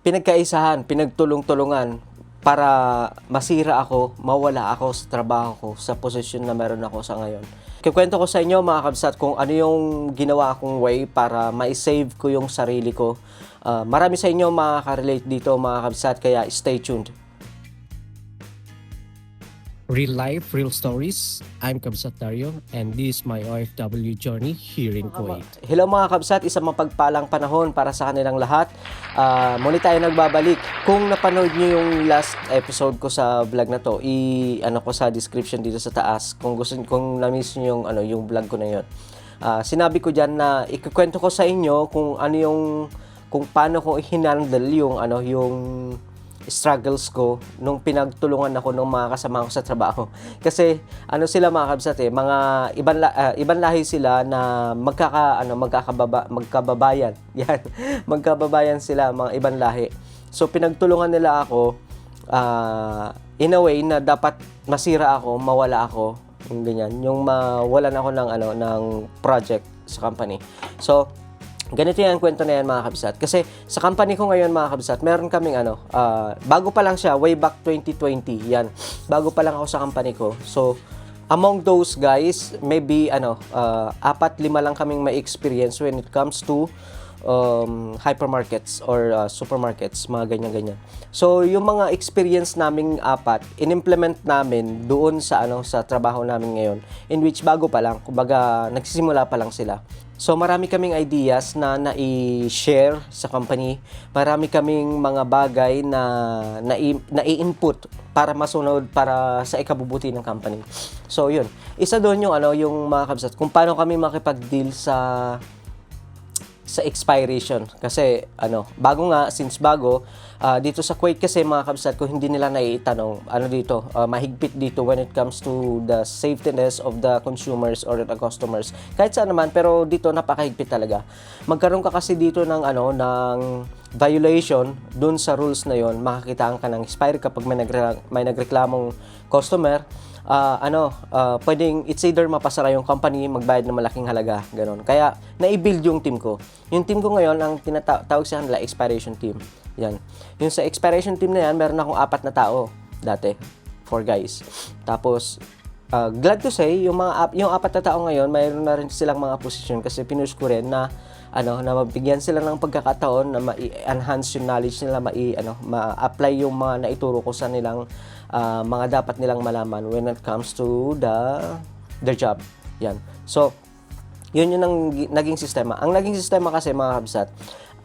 pinagkaisahan, pinagtulong-tulungan para masira ako, mawala ako sa trabaho ko, sa posisyon na meron ako sa ngayon. Kikwento ko sa inyo mga kabsat kung ano yung ginawa kong way para ma-save ko yung sarili ko. Marami sa inyo makaka-relate dito mga kabsat, kaya stay tuned. Real life, real stories. I'm Kabsat Dario and this is my OFW journey here in Kuwait. Hello mga kabsat, isang mapagpalang panahon para sa kanilang lahat. Muli tayo nagbabalik. Kung napanood nyo yung last episode ko sa vlog na to, i-ano ko sa description dito sa taas. Kung gusto, kung na-miss nyo yung vlog ko na yun. Sinabi ko dyan na ikukwento ko sa inyo kung ano yung, kung paano ko i-handle yung struggles ko nung pinagtulungan ako ng mga kasama ko sa trabaho. Kasi sila mga kabsat mga ibang lahi sila na magkababayan. Yan. Magkababayan sila, mga ibang lahi. So pinagtulungan nila ako in a way na dapat masira ako, mawala ako, yung ganyan, yung mawalan ako ng project sa company. So ganito yung kwento na yan mga kabsat. Kasi sa company ko ngayon mga kabsat, meron kaming bago pa lang siya, way back 2020, yan. Bago pa lang ako sa company ko. So, among those guys, maybe 4-5 lang kaming may experience when it comes to hypermarkets or supermarkets, mga ganyan-ganyan. So, yung mga experience naming 4, in-implement namin doon sa sa trabaho namin ngayon, in which bago pa lang, kumbaga nagsisimula pa lang sila. So, marami kaming ideas na nai-share sa company. Marami kaming mga bagay na nai-input para masunod para sa ikabubuti ng company. So, yun. Isa doon yung mga kabsat, kung paano kami makipag-deal sa expiration. Kasi since bago dito sa Kuwait kasi mga kabsat ko, hindi nila naitanong mahigpit dito when it comes to the safetyness of the consumers or the customers. Kahit saan naman, pero dito napakahigpit talaga. Magkaroon ka kasi dito ng violation dun sa rules na yon, makakitaan ka ng expiry kapag may nagreklamong customer. Pwedeng it's either mapasara yung company, magbayad ng malaking halaga, ganun. Kaya na-build yung team ko. Yung team ko ngayon, ang tinatawag sa kanila expiration team. Yan. Yung sa expiration team na yan, meron akong 4 na tao dati, 4 guys. Tapos glad to say, yung 4 na tao ngayon, mayroon na rin silang mga position kasi pinush ko rin na na mabigyan sila ng pagkakataon na ma-enhance yung knowledge nila, ma-apply yung mga naituro ko sa nilang mga dapat nilang malaman when it comes to their job. Yan. So, yun yung naging sistema. Ang naging sistema kasi mga kabsat,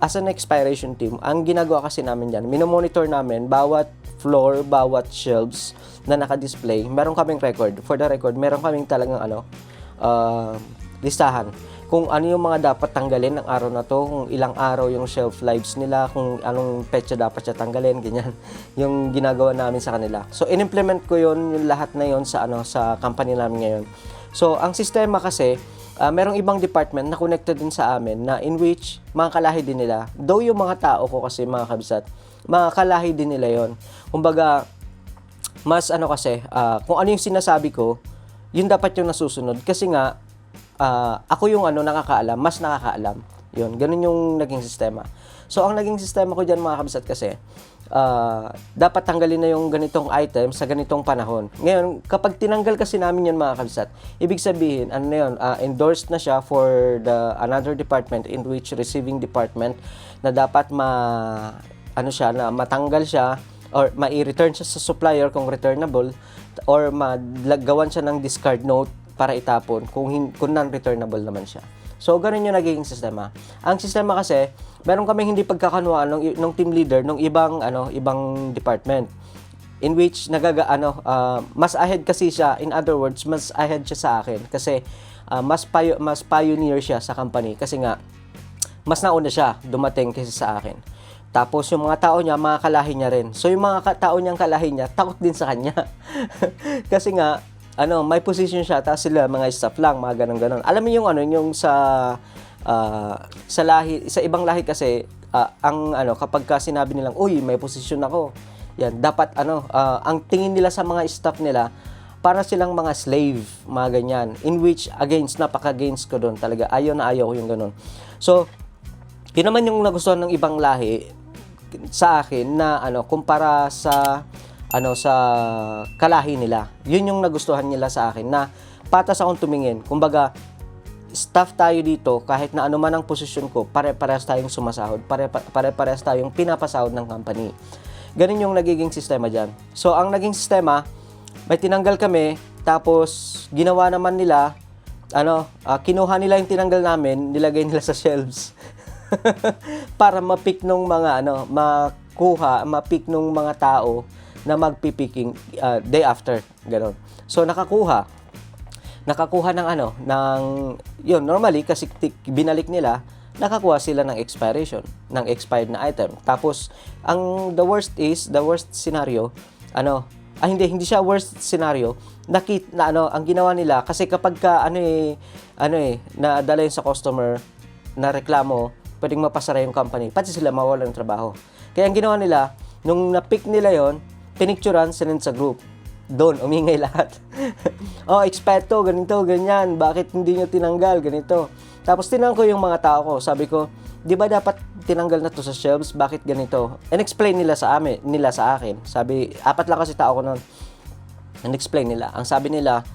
as an expiration team, ang ginagawa kasi namin dyan, minomonitor namin bawat floor, bawat shelves na naka-display, meron kaming record. For the record, meron kaming talagang listahan kung ano yung mga dapat tanggalin ng araw na to, kung ilang araw yung shelf lives nila, kung anong petsa dapat siya tanggalin, ganyan. Yung ginagawa namin sa kanila. So, in-implement ko yung lahat na yun sa company namin ngayon. So, ang sistema kasi, merong ibang department na connected din sa amin na in which mga kalahi din nila. Though yung mga tao ko kasi mga kabsat, mga kalahi din nila yon. Kumbaga, mas kung ano yung sinasabi ko, yun dapat yung nasusunod. Kasi nga, ako yung nakakaalam, mas nakakaalam. Yun, ganun yung naging sistema. So, ang naging sistema ko dyan mga kabsat kasi, dapat tanggalin na yung ganitong item sa ganitong panahon. Ngayon, kapag tinanggal kasi namin yan mga kabsat, ibig sabihin, endorsed na siya for another department in which receiving department na dapat na matanggal siya or mai-return siya sa supplier kung returnable or magawan siya ng discard note para itapon kung non-returnable naman siya. So, ganun yung naging sistema. Ang sistema kasi, meron kaming hindi pagkakanuan ng team leader ng ibang department in which mas ahead kasi siya, in other words, mas ahead siya sa akin kasi mas pioneer siya sa company kasi nga mas nauna siya dumating kaysa sa akin. Tapos yung mga tao niya, mga kalahi niya rin. So yung mga tao niyang kalahi niya, takot din sa kanya. Kasi nga, may position siya, tapos sila mga staff lang, mga ganun-ganun. Alam mo yung sa lahi, sa ibang lahi kasi, kapag sinabi nilang, uy, may position ako, yan, dapat ang tingin nila sa mga staff nila, para silang mga slave, mga ganyan. In which, napaka-against ko doon talaga. Ayaw na ayaw ko yung ganun. So, yun naman yung nagustuhan ng ibang lahi. sa akin na kumpara sa sa kalahi nila. Yun yung nagustuhan nila sa akin na patas akong tumingin. Kumbaga, staff tayo dito, kahit na ano man ang posisyon ko, pare-parehas tayong sumasahod, pare-parehas tayong pinapasahod ng company. Ganun yung nagiging sistema dyan. So, ang naging sistema, may tinanggal kami, tapos ginawa naman nila, kinuha nila yung tinanggal namin, nilagay nila sa shelves. Para ma-pick nung mga, ma-pick nung mga tao na magpipicking day after. Ganon. So, nakakuha ng yun, normally, kasi binalik nila, nakakuha sila ng expiration, ng expired na item. Tapos, the worst scenario, hindi siya worst scenario, ang ginawa nila, kasi kapag ka, nadala yun sa customer, na reklamo, pwedeng mapasara yung company, pati sila mawalan ng trabaho. Kaya ang ginawa nila, nung na-pick nila yon, pinicturan, sinend sa group. Doon, umingay lahat. Expired to, ganito, ganyan. Bakit hindi nyo tinanggal? Ganito. Tapos tinanong ko yung mga tao ko. Sabi ko, di ba dapat tinanggal na to sa shelves? Bakit ganito? And explain nila sa akin. Sabi, 4 lang kasi tao ko noon. And explain nila. Ang sabi nila,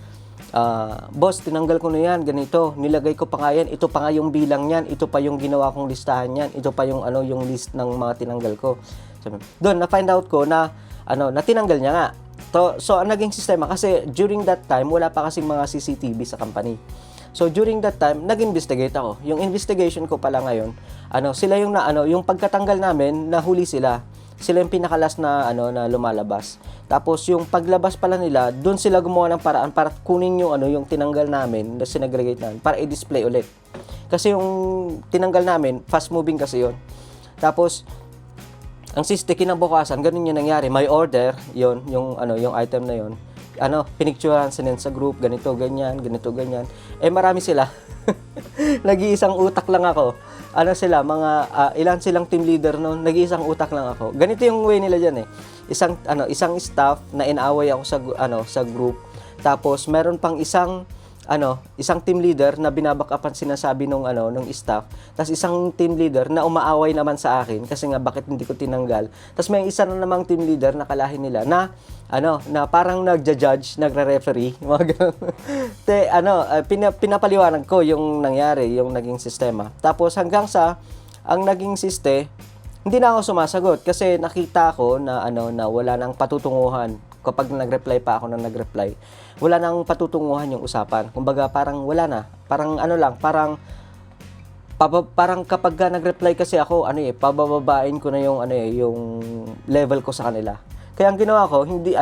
boss, tinanggal ko na yan, ganito. Nilagay ko pa nga yan. Ito pa nga yung bilang yan. Ito pa yung ginawa kong listahan yan. Ito pa yung, yung list ng mga tinanggal ko. Sabi, doon, na-find out ko na, na tinanggal niya nga. So, ang naging sistema, kasi during that time, wala pa kasing mga CCTV sa company. So, during that time, nag-investigate ako. Yung investigation ko pala ngayon, sila yung yung pagkatanggal namin, nahuli sila. Sila yung pinakalas na, na lumalabas. Tapos, yung paglabas pala nila, doon sila gumawa ng paraan para kunin yung, yung tinanggal namin, na sinagregate namin, para i-display ulit. Kasi yung tinanggal namin, fast moving kasi yun. Tapos, ang kinabukasan, ganun yung nangyari. May order, yung item na yon. Pinicturean, sinend sa group, ganito, ganyan. Marami sila. Nag-iisang utak lang ako. Ilan silang team leader noon, nag-iisang utak lang ako. Ganito yung way nila diyan eh. Isang staff na inaaway ako sa group. Tapos meron pang isang team leader na binabackupan sinasabi nung staff, tapos isang team leader na umaaway naman sa akin kasi nga bakit hindi ko tinanggal. Tapos may isa na namang team leader na kalahi nila na na parang nagja-judge, nagre-referee, mga ganun. Pinapaliwanag ko yung nangyari, yung naging sistema. Tapos hanggang sa ang naging hindi na ako sumasagot kasi nakita ko na na wala nang patutunguhan. Kapag nag-reply pa ako wala nang patutunguhan yung usapan. Kumbaga parang wala na. Parang parang kapag nag-reply kasi ako, pabababain ko na yung yung level ko sa kanila. Kaya ang ginawa ko, hindi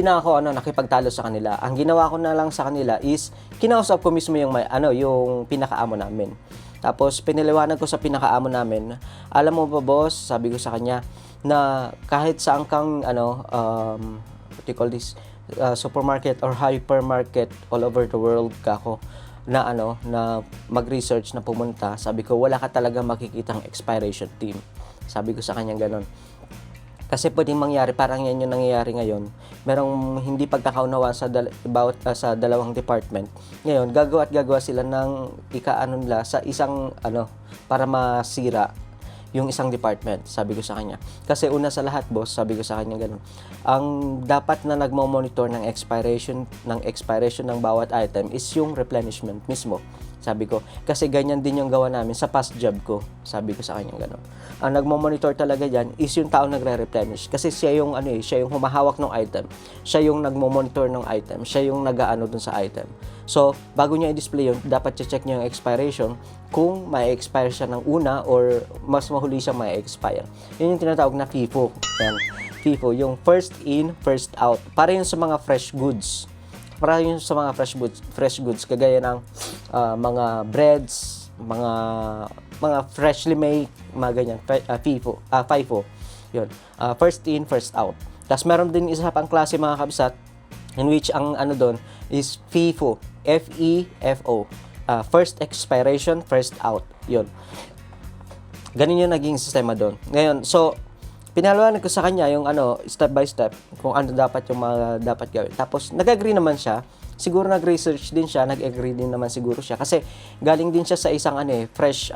na ako nakipagtalo sa kanila. Ang ginawa ko na lang sa kanila is kinausap ko mismo yung yung pinakaamo namin. Tapos pinaliwanag ko sa pinakaamo namin, alam mo ba boss, sabi ko sa kanya, na kahit saan kang what do you call this, supermarket or hypermarket all over the world na na mag-research na pumunta, sabi ko wala ka talaga makikitang expiration team. Sabi ko sa kanya ganon. Kasi pwedeng mangyari, parang yan yung nangyayari ngayon. Merong hindi pagkakaunawaan sa dalawang department. Ngayon, gagawa sila ng nila sa isang para masira yung isang department, sabi ko sa kanya. Kasi una sa lahat, boss, sabi ko sa kanya ganun. Ang dapat na nagmo-monitor ng expiration ng bawat item is yung replenishment mismo. Sabi ko, kasi ganyan din yung gawa namin sa past job ko. Sabi ko sa kanya ganun. Ang nagmo-monitor talaga diyan is yung tao nagre-replenish kasi siya yung siya yung humahawak ng item. Siya yung nagmo-monitor ng item. Siya yung nag-aano dun sa item. So, bago niya i-display yun, dapat check niya yung expiration kung may expire siya ng una or mas mahuli siya may expire. Yun yung tinatawag na FIFO. Yan. FIFO, yung first in, first out. Para yun sa mga fresh goods. Para yun sa mga fresh goods kagaya ng mga breads, mga freshly made, mga ganyan, FIFO. Yun. First in, first out. Tapos meron din isa pang klase mga kabsat in which ang doon is FIFO. F-E-F-O. First expiration, first out. Yun. Ganun yung naging sistema doon. Ngayon, so, pinaliwanag ko sa kanya yung step by step kung ano dapat yung mga dapat gawin. Tapos, nag-agree naman siya. Siguro nag-research din siya, nag-agree din naman siguro siya. Kasi, galing din siya sa isang fresh,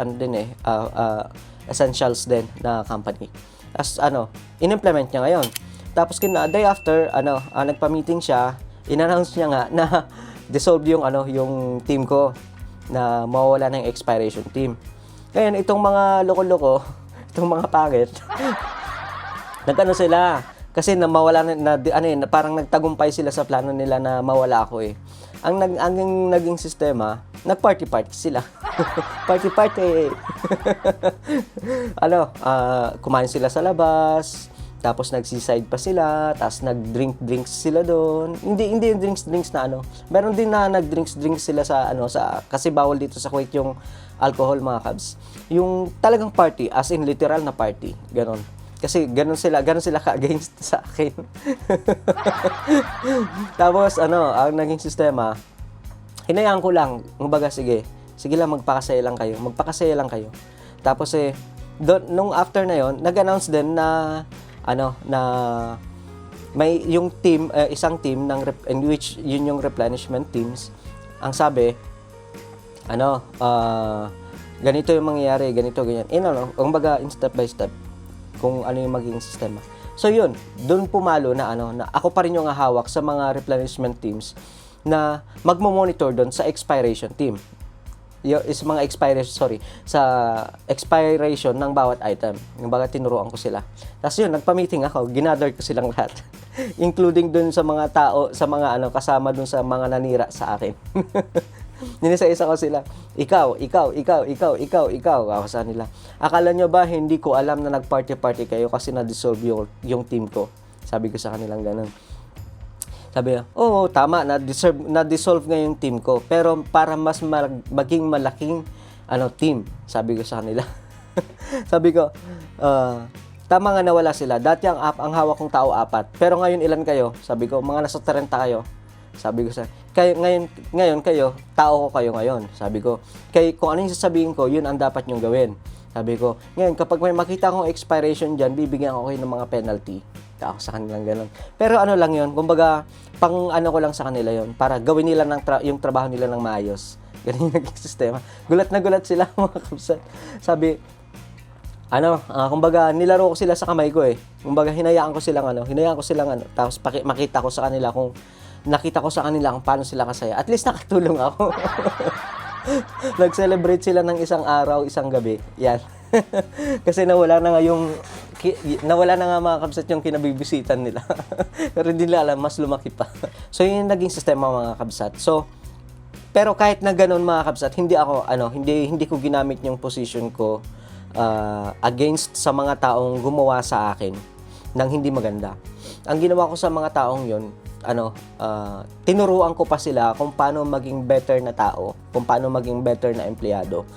essentials din na company. As in-implement niya ngayon. Tapos day after, nagpa-meeting siya, in-announce niya nga na dissolve yung team ko, na mawawala ng expiration team. Ngayon, itong mga loko-loko, itong mga pangit, nag-ano sila, kasi na mawala parang nagtagumpay sila sa plano nila na mawala ako eh. Ang naging sistema, nag-party-party sila. Party-party. Kumain sila sa labas, tapos nagsiside pa sila, tapos nag-drinks sila doon. Hindi yung drinks na Meron din na nag-drinks sila sa kasi bawal dito sa Kuwait yung alcohol, mga kabs. Yung talagang party, as in literal na party, ganon. Kasi ganon sila ka-against sa akin. Tapos ang naging sistema, hinayaan ko lang, kumbaga sige lang, magpakasaya lang kayo. Tapos nung after na yon, nag-announce din na na may yung team, isang team in which yun yung replenishment teams. Ang sabi, ganito yung mangyayari, ganito, ganyan. Kumbaga in step by step kung ano yung magiging sistema. So yun, doon pumalo na na ako pa rin yung hahawak sa mga replenishment teams na magmo-monitor doon sa expiration team. Sa expiration ng bawat item. Yung baga tinuruan ko sila. Tapos yun, nagpa-meeting ako, ginather ko silang lahat. Including dun sa mga tao, sa mga kasama dun sa mga nanira sa akin. Ninisa-isa ko sila. Ikaw. Ako sa nila. Akala nyo ba hindi ko alam na nag-party-party kayo kasi na-dissolve yung team ko? Sabi ko sa kanilang ganun. Sabi niya, oo, tama, na-dissolve nga yung team ko. Pero para mas maging malaking team, sabi ko sa kanila. Sabi ko, tama nga nawala sila. Dati ang hawak kong tao 4. Pero ngayon ilan kayo? Sabi ko, mga nasa 30 kayo. Sabi ko ngayon kayo, tao ko kayo ngayon. Sabi ko, kung ano yung sasabihin ko, yun ang dapat nyong gawin. Sabi ko, ngayon kapag may makita akong expiration dyan, bibigyan ko kayo ng mga penalty. Ako sa kanilang ganun. Pero lang yun, kumbaga, ko lang sa kanila yun, para gawin nila yung trabaho nila ng maayos. Ganun yung naging sistema. Gulat na gulat sila, mga kapsat. Sabi, kumbaga, nilaro ko sila sa kamay ko eh. Kumbaga, hinayaan ko silang tapos makita ko sa kanila nakita ko sa kanila kung paano sila kasaya. At least nakatulong ako. Nag-celebrate sila ng isang araw, isang gabi. Yan. Kasi nawala na nga mga kabsat yung kinabibisitan nila. Pero hindi nila alam, mas lumaki pa. So, yun yung naging sistema, mga kabsat. So, pero kahit na ganun, mga kabsat, hindi ko ginamit yung position ko against sa mga taong gumawa sa akin ng hindi maganda. Ang ginawa ko sa mga taong yun, tinuruan ko pa sila kung paano maging better na tao, kung paano maging better na empleyado,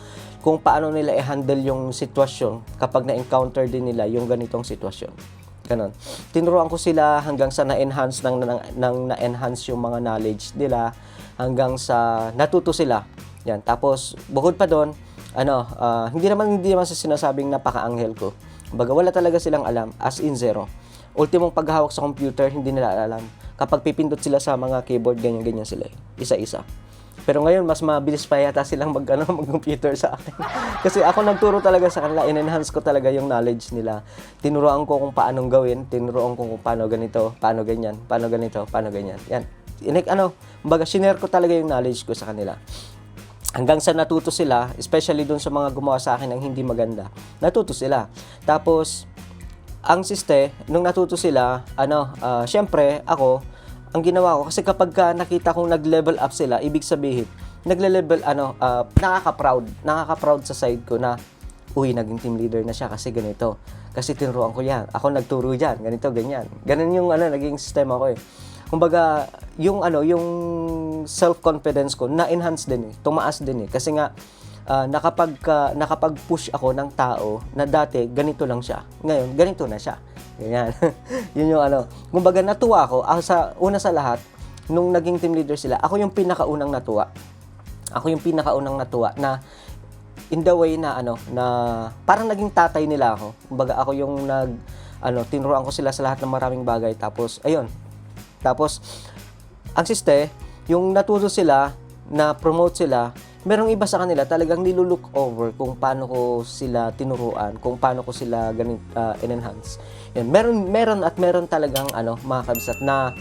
kung paano nila i-handle yung sitwasyon kapag na-encounter din nila yung ganitong sitwasyon. Ganon. Tinuruan ko sila hanggang sa na-enhance na-enhance yung mga knowledge nila, hanggang sa natuto sila. Yan. Tapos, bukod pa doon, hindi naman sa sinasabing napaka-anghel ko. Baga, wala talaga silang alam, as in zero. Ultimong paghahawak sa computer, hindi nila alam. Kapag pipindot sila sa mga keyboard, ganyan-ganyan sila. Isa-isa. Pero ngayon, mas mabilis pa yata silang mag-computer sa akin. Kasi ako nagturo talaga sa kanila, in-enhance ko talaga yung knowledge nila. Tinuruan ko kung paanong gawin, tinuruan ko kung paano ganito, paano ganyan, paano ganito, paano ganyan. Yan. Baga, shinare ko talaga yung knowledge ko sa kanila. Hanggang sa natuto sila, especially dun sa mga gumawa sa akin ng hindi maganda, natuto sila. Tapos, ang nung natuto sila, syempre, ako, ang ginawa ko, kasi kapag nakita kong nag-level up sila, ibig sabihin, nakaka-proud sa side ko na, naging team leader na siya kasi ganito. Kasi tinuruan ko yan. Ako nagturo yan. Ganito, ganyan. Ganun yung naging sistema ko eh. Kumbaga, yung self-confidence ko, na-enhance din eh. Tumaas din eh. Kasi nga, nakapag-push ako ng tao na dati ganito lang siya. Ngayon, ganito na siya. Ganyan. Yun yung Kumbaga, natuwa ako. Una sa lahat, nung naging team leader sila, ako yung pinakaunang natuwa. Na in the way na na parang naging tatay nila ako. Kumbaga, ako yung tinuruan ko sila sa lahat ng maraming bagay. Tapos, ayun. Tapos, ang yung natuto sila, na promote sila, merong iba sa kanila talagang nilulook over kung paano ko sila tinuruan, kung paano ko sila in-enhance. Yan, meron talagang mga kabsat na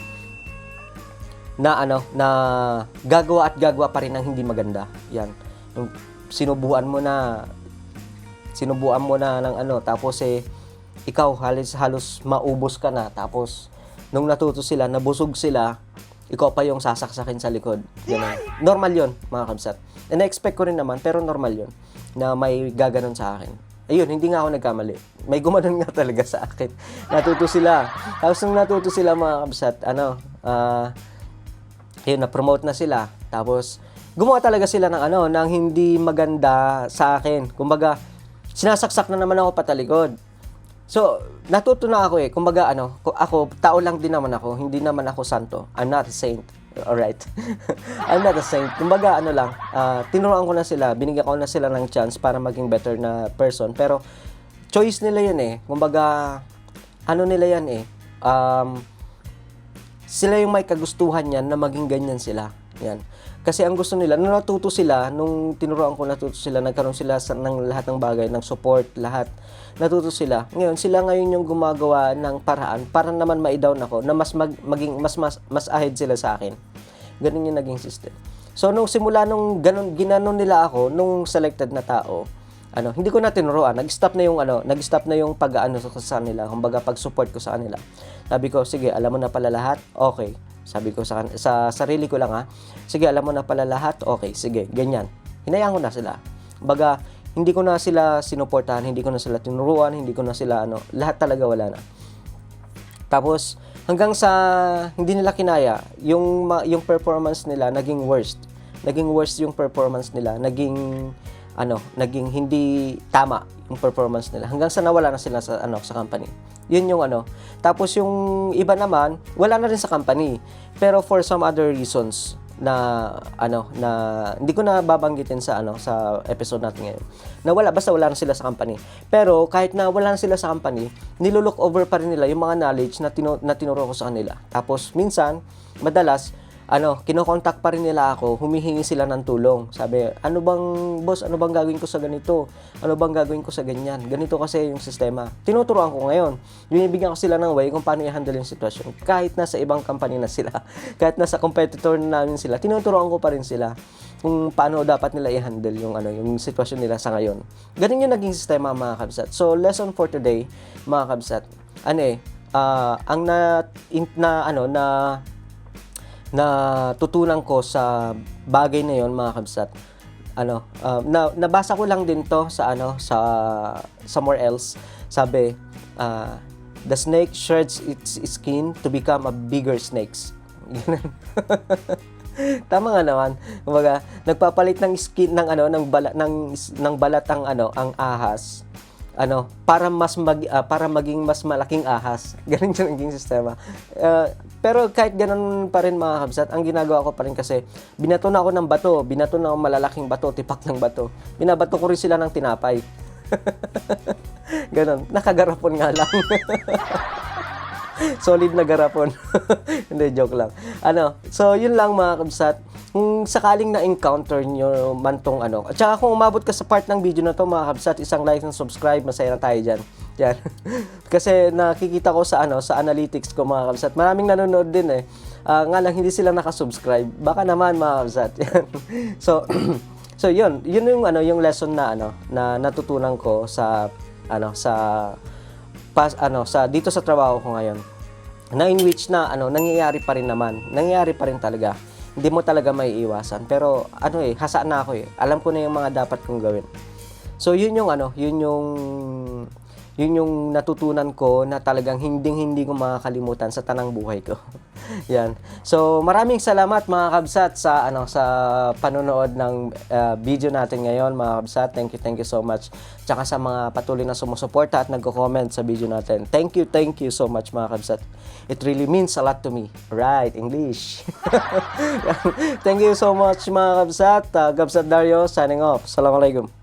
gagawa pa rin ng hindi maganda. Yan. Yung sinubuan mo na ng tapos ikaw halos maubos ka na, tapos nung natuto sila, nabusog sila, ikaw pa yung sasaksakin sa likod. Ganun. Normal 'yon, mga kabsat. And na-expect ko rin naman, pero normal 'yon na may gaganon sa akin. Ayun, hindi nga ako nagkamali. May gumanon nga talaga sa akin. Natuto sila. Tapos nung natuto sila, mga kabsat, ayun, na-promote na sila. Tapos gumawa talaga sila ng hindi maganda sa akin. Kumbaga, sinasaksak na naman ako patalikod. So, natuto na ako Kumbaga, ako, tao lang din naman ako. Hindi naman ako santo. I'm not a saint. Alright? I'm not a saint. Kumbaga, tinuruan ko na sila. Binigyan ko na sila ng chance para maging better na person. Pero, choice nila yan Kumbaga, nila yan sila yung may kagustuhan yan na maging ganyan sila. Yan. Kasi ang gusto nila, nung tinuruan ko, natuto sila, nagkaroon sila ng lahat ng bagay, ng support, lahat. Natuto sila. Ngayon, sila ngayon yung gumagawa ng paraan para naman ma-down ako na mas ahead sila sa akin. Ganun yung naging system. So, nung ginanon nila ako, nung selected na tao, hindi ko na tinuruan. Nag-stop na yung pag-aano sa kanila, kumbaga pag-support ko sa kanila. Sabi ko, sige, alam mo na pala lahat? Okay. Sabi ko sa sarili ko lang sige, alam mo na pala lahat? Okay, sige, ganyan. Hinayaan ko na sila. Kumbaga, hindi ko na sila sinuportahan, hindi ko na sila tinuruan, hindi ko na sila lahat talaga wala na. Tapos, hanggang sa hindi nila kinaya, yung performance nila naging worst. Naging worst yung performance nila, naging hindi tama yung performance nila. Hanggang sa nawala na sila sa company. Yun yung Tapos yung iba naman, wala na rin sa company. Pero for some other reasons na hindi ko na babanggitin sa episode natin ngayon. Basta wala na sila sa company. Pero kahit na wala na sila sa company, nilulook over pa rin nila yung mga knowledge na tinuro ko sa kanila. Tapos minsan, madalas kino-contact pa rin nila ako, humihingi sila ng tulong. Sabi, boss, ano bang gagawin ko sa ganito? Ano bang gagawin ko sa ganyan? Ganito kasi yung sistema. Tinuturuan ko ngayon. Binibigyan ko sila ng way kung paano i-handle yung sitwasyon. Kahit nasa ibang company na sila, kahit nasa competitor na namin sila, tinuturuan ko pa rin sila kung paano dapat nila i-handle yung sitwasyon nila sa ngayon. Ganun yung naging sistema, mga kabsat. So, lesson for today, mga kabsat, ang tutunan ko sa bagay na yon, mga kabsat, nabasa ko lang din to sa somewhere else. Sabi, the snake sheds its skin to become a bigger snakes. Tama nga naman. Kumbaga, nagpapalit ng skin ng balat ang ahas. Para maging mas malaking ahas. Ganun yung naging sistema. Pero kahit ganun pa rin, mga kabsat, ang ginagawa ko pa rin kasi, binato na ako ng bato, binato na ako malalaking bato, tipak ng bato. Binabato ko rin sila ng tinapay. Ganun, nakagarapon nga lang. Solid na garapon. Hindi, joke lang. So yun lang, mga kabsat. Kung sakaling na-encounter nyo man tong at saka kung umabot ka sa part ng video na to, mga kabsat, isang like and subscribe, masaya na tayo dyan. Yan. Kasi nakikita ko sa analytics ko, mga kabsat, maraming nanonood din nga lang hindi sila nakasubscribe. Baka naman, mga kabsat. Yan. So yun yung lesson na natutunan ko sa dito sa trabaho ko ngayon. Na in which nangyayari pa rin talaga. Hindi mo talaga may iwasan. Pero hasa na ako Alam ko na yung mga dapat kong gawin. So yun yung natutunan ko na talagang hindi ko makakalimutan sa tanang buhay ko. Yan. So maraming salamat, mga kabsat, sa panonood ng video natin ngayon, mga kabsat. Thank you so much. Tsaka sa mga patuloy na sumusuporta at nagko-comment sa video natin. Thank you so much, mga kabsat. It really means a lot to me. Right, English. Thank you so much, mga kabsat. Kabsat Dario signing off. Assalamualaikum.